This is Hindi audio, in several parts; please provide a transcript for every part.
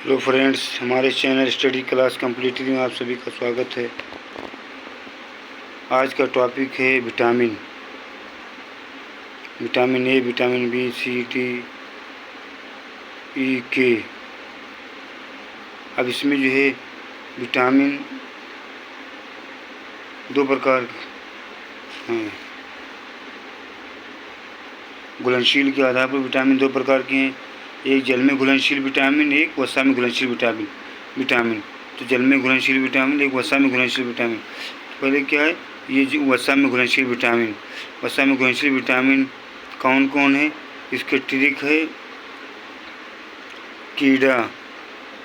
हेलो फ्रेंड्स, हमारे चैनल स्टडी क्लास कंप्लीटली में आप सभी का स्वागत है। आज का टॉपिक है vitamin. Vitamin A, vitamin B, C, D, E, K. अब इसमें जो है विटामिन दो प्रकार हैं। घुलनशील के आधार पर विटामिन दो प्रकार के हैं। एक जल में घुलनशील विटामिन, एक वसा में घुलनशील विटामिन। तो जल में घुलनशील विटामिन, एक वसा में घुलनशील विटामिन। पहले क्या है, ये जो वसा में घुलनशील विटामिन, वसा में घुलनशील विटामिन कौन कौन है? इसके ट्रिक है कीड़ा,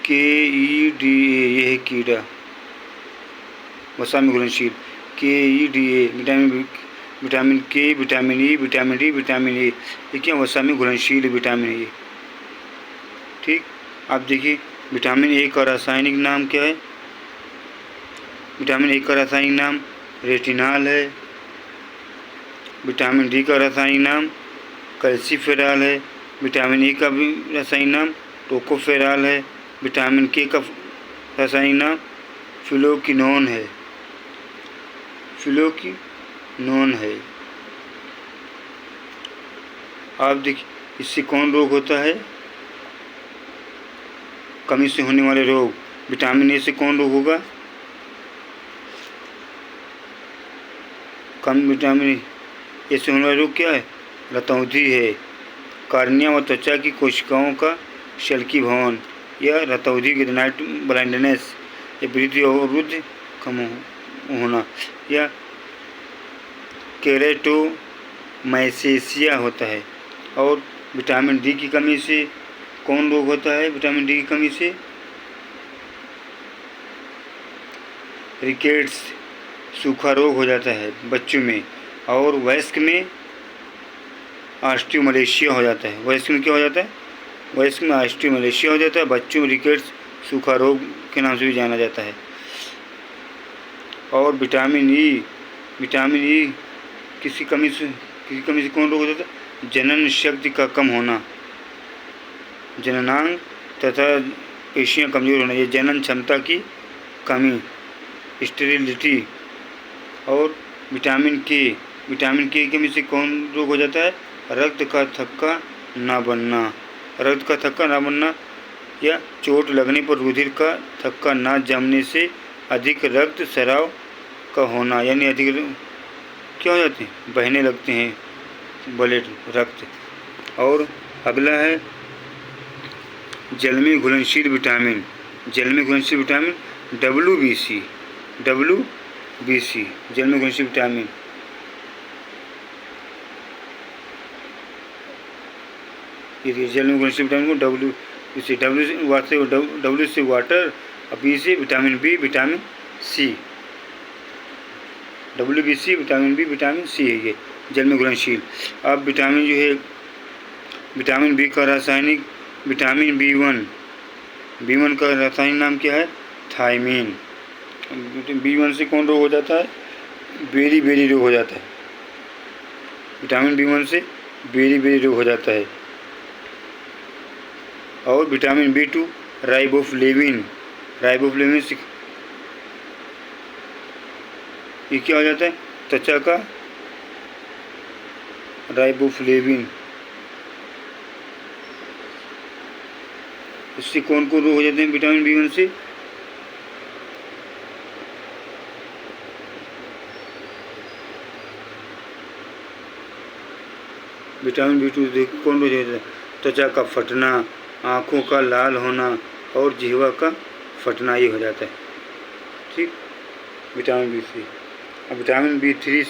KEDA, ये है कीड़ा। वसा में घुलनशील KEDA, विटामिन के, vitamin E, vitamin D, vitamin A, ये क्या वसा में घुलनशील विटामिन है ये। ठीक, आप देखिए विटामिन ए का रासायनिक नाम क्या है? विटामिन ए का रासायनिक नाम रेटिनॉल है। विटामिन डी का रासायनिक नाम कैल्सीफेरॉल है। विटामिन ए का भी रासायनिक नाम टोकोफेरॉल है। विटामिन के का रासायनिक नाम फिलोक्विनोन है। आप देखिए इससे कौन रोग होता है? कमी से होने वाले रोग। विटामिन ए से कौन रोग होगा? कम विटामिन ए से होने वाला रोग क्या है? रतौंधी है। कार्निया व त्वचा की कोशिकाओं का शल्की भवन या रतौंधी की नाइट ब्लाइंडनेस या वृद्धि अवरुद्ध कम होना या केरेटोमैसेसिया होता है। और विटामिन डी की कमी से कौन रोग होता है? विटामिन डी की कमी से रिकेट्स, सूखा रोग हो जाता है बच्चों में। और वयस्क में ऑस्टियोमलेशिया हो जाता है। वयस्क में क्या हो जाता है? वयस्क में ऑस्टियोमलेशिया हो जाता है। बच्चों में रिकेट्स, सूखा रोग के नाम से भी जाना जाता है। और विटामिन ई किसी कमी से कौन रोग हो जाता है? जनन शक्ति का कम होना, जननांग तथा पेशियाँ कमज़ोर होना, ये जनन क्षमता की कमी, स्टेरिलिटी। और विटामिन के की कमी से कौन रोग हो जाता है? रक्त का थक्का ना बनना या चोट लगने पर रुधिर का थक्का ना जमने से अधिक रक्त स्राव का होना, यानी अधिक क्या हो जाते हैं? बहने लगते हैं ब्लड, रक्त। और अगला है जल में घुलनशील विटामिन। WBC, जल में घुलनशील विटामिन। ये जल में घुलनशील विटामिन को W से वाटर और B से vitamin B, vitamin C. WBC, vitamin B, vitamin C है ये जल में घुलनशील। अब विटामिन जो है, विटामिन बी का रासायनिक विटामिन B1 का रासायनिक नाम क्या है? थायमीन। B1 से कौन रोग हो जाता है? बेरी रोग हो जाता है। विटामिन B1 से बेरी रोग हो जाता है। और विटामिन B2 राइबोफ्लेविन से ये क्या हो जाता है? त्वचा का राइबोफ्लेविन। इससे कौन रोग हो जाते हैं विटामिन B1 से? विटामिन B2 से कौन रोग हो जाता है? त्वचा का फटना, आँखों का लाल होना और जिह्वा का फटना, ये हो जाता है। ठीक, विटामिन B से। अब विटामिन B3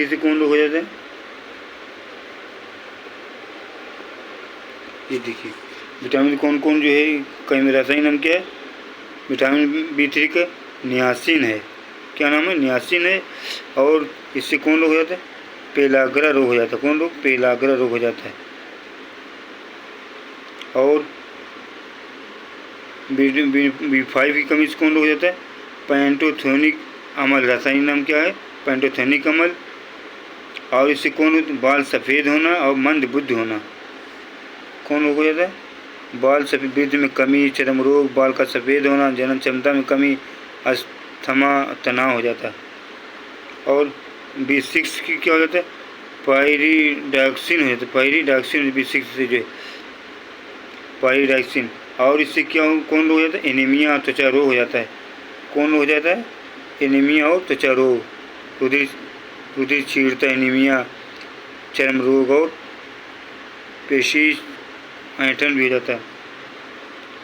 से कौन रोग हो जाता है? ये देखिए विटामिन कौन जो है, कई में रासायनिक नाम क्या है? विटामिन B3 का नियासिन है। क्या नाम है? नियासिन है। और इससे कौन रोग हो जाता है? पेलाग्रा रोग हो जाता है। कौन रोग? पेलाग्रा रोग हो जाता है। और B5 की कमी से कौन रोग हो जाता है? पैंटोथेनिक अम्ल, रासायनिक नाम क्या है? पैंटोथेनिक अम्ल। और इससे कौन? बाल सफ़ेद होना और मंद बुद्धि होना। कौन रोग हो जाता है? बाल सफेद, वृद्धि में कमी, चर्म रोग, बाल का सफ़ेद होना, जनन क्षमता में कमी, अस्थमा, तनाव हो जाता है। और B6 की क्या हो जाता है? पायरिडॉक्सिन हो जाता है। पायरिडॉक्सिन B6 से जो है पायरिडॉक्सिन। और इससे क्या कौन रोग हो जाता है? एनीमिया, त्वचा रोग हो जाता है। कौन रोग हो जाता है? एनीमिया और त्वचा रोग, रुधिर क्षीणता, एनीमिया, चर्म रोग और पेशी ऐंठन भी हो जाता है।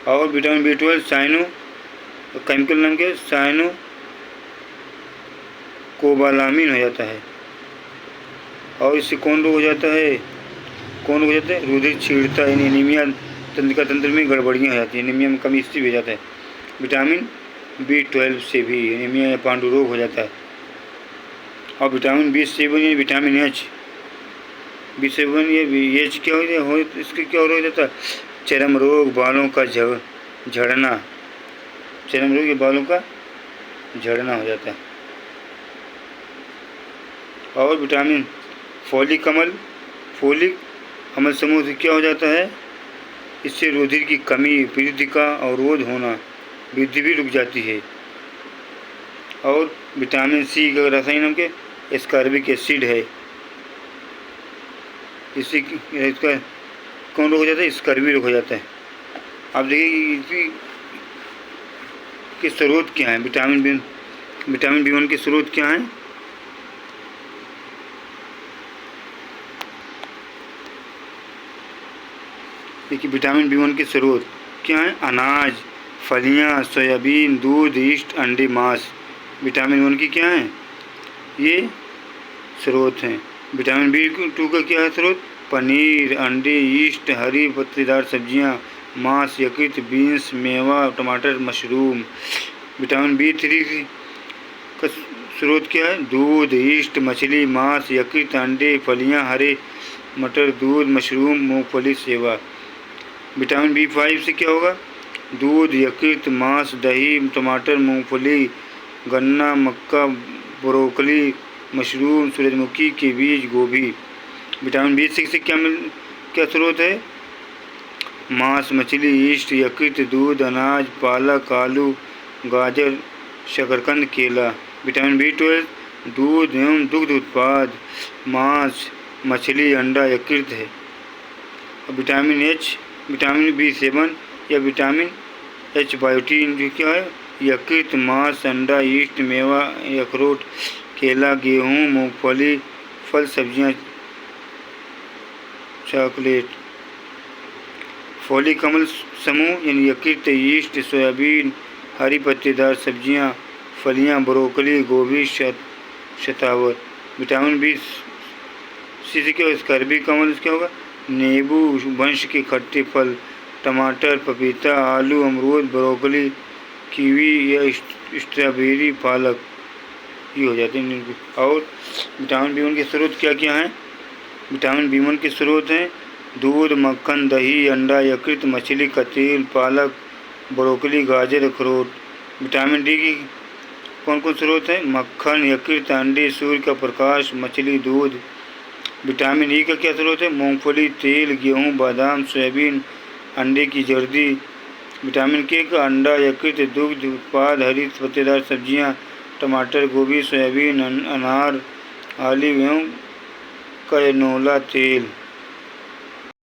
और विटामिन B12 साइनो, केमिकल नाम क्या है? साइनो कोबालामिन हो जाता है। और इससे कौन रोग हो जाता है? कौन रोग हो जाता है? रुधिर क्षीणता, एनीमिया, तंत्रिका तंत्र में गड़बड़ियाँ हो जाती हैं, एनीमिया में कमी इससे भी हो जाता है। विटामिन B12 से भी एनीमिया या पांडु रोग हो जाता है। और विटामिन B7 या विटामिन H, B7 या H क्या हो इसके क्या हो जाता है? चर्म रोग, बालों का झड़ना, चर्म रोग या बालों का झड़ना हो जाता है। और विटामिन फोलिक अम्ल समूह से क्या हो जाता है? इससे रुधिर की कमी, वृद्धि का अवरोध होना, वृद्धि भी रुक जाती है। और विटामिन C का रासायनिक नाम क्या? एस्कॉर्बिक एसिड है। इससे इसका कौन रोग हो जाता है? स्कर्वी रोग हो जाता है। आप देखिए कि स्रोत क्या है? विटामिन B1 के स्रोत क्या हैं? देखिए विटामिन B1 के स्रोत क्या हैं? अनाज, फलियां, सोयाबीन, दूध, यीस्ट, अंडे, मांस। विटामिन B1 की क्या हैं? ये स्रोत हैं। विटामिन B2 का क्या है स्रोत? पनीर, अंडे, यीस्ट, हरी पत्तेदार सब्जियां, मांस, यकृत, बीन्स, मेवा, टमाटर, मशरूम। विटामिन B3 का स्रोत क्या है? दूध, यीस्ट, मछली, मांस, यकृत, अंडे, फलियां, हरे मटर, दूध, मशरूम, मूंगफली, सेवा। विटामिन B5 से क्या होगा? दूध, यकृत, मांस, दही, टमाटर, मूंगफली, गन्ना, मक्का, ब्रोकली, मशरूम, सूरजमुखी के बीज, गोभी। विटामिन B6 से क्या स्रोत है? मांस, मछली, यीस्ट, यकृत, दूध, अनाज, पालक, आलू, गाजर, शकरकंद, केला। विटामिन B12 दूध एवं दुग्ध उत्पाद, मांस, मछली, अंडा, यकृत है। विटामिन H, विटामिन B7 या विटामिन H बायोटीन जो क्या है? यकृत, मांस, अंडा, यीस्ट, मेवा, अखरोट, केला, गेहूँ, मूंगफली, फल, सब्जियां, चॉकलेट। फोलिक अम्ल समूह यानी यकृत, यीस्ट, सोयाबीन, हरी पत्तेदार सब्जियां, फलियां, ब्रोकली, गोभी, शतावत। विटामिन B6 से क्या होगा? स्कर्बिक अम्ल क्या होगा? नींबू वंश के खट्टे फल, टमाटर, पपीता, आलू, अमरूद, ब्रोकली, कीवी या स्ट्रॉबेरी, पालक, ये हो जाते हैं। और विटामिन B1 के स्रोत क्या क्या हैं? विटामिन B1 के स्रोत हैं दूध, मक्खन, दही, अंडा, यकृत, मछली का तेल, पालक, ब्रोकली, गाजर, अखरोट। विटामिन D की कौन कौन स्रोत हैं? मक्खन, यकृत, अंडे, सूर्य का प्रकाश, मछली, दूध। विटामिन E का क्या स्रोत है? मूंगफली, तेल, गेहूँ, बादाम, सोयाबीन, अंडे की जर्दी। विटामिन K का अंडा, यकृत, दुग्ध उत्पाद, हरी पत्तेदार सब्जियां, टमाटर, गोभी, सोयाबीन, अनार, ऑलिव एवं कैनोला तेल।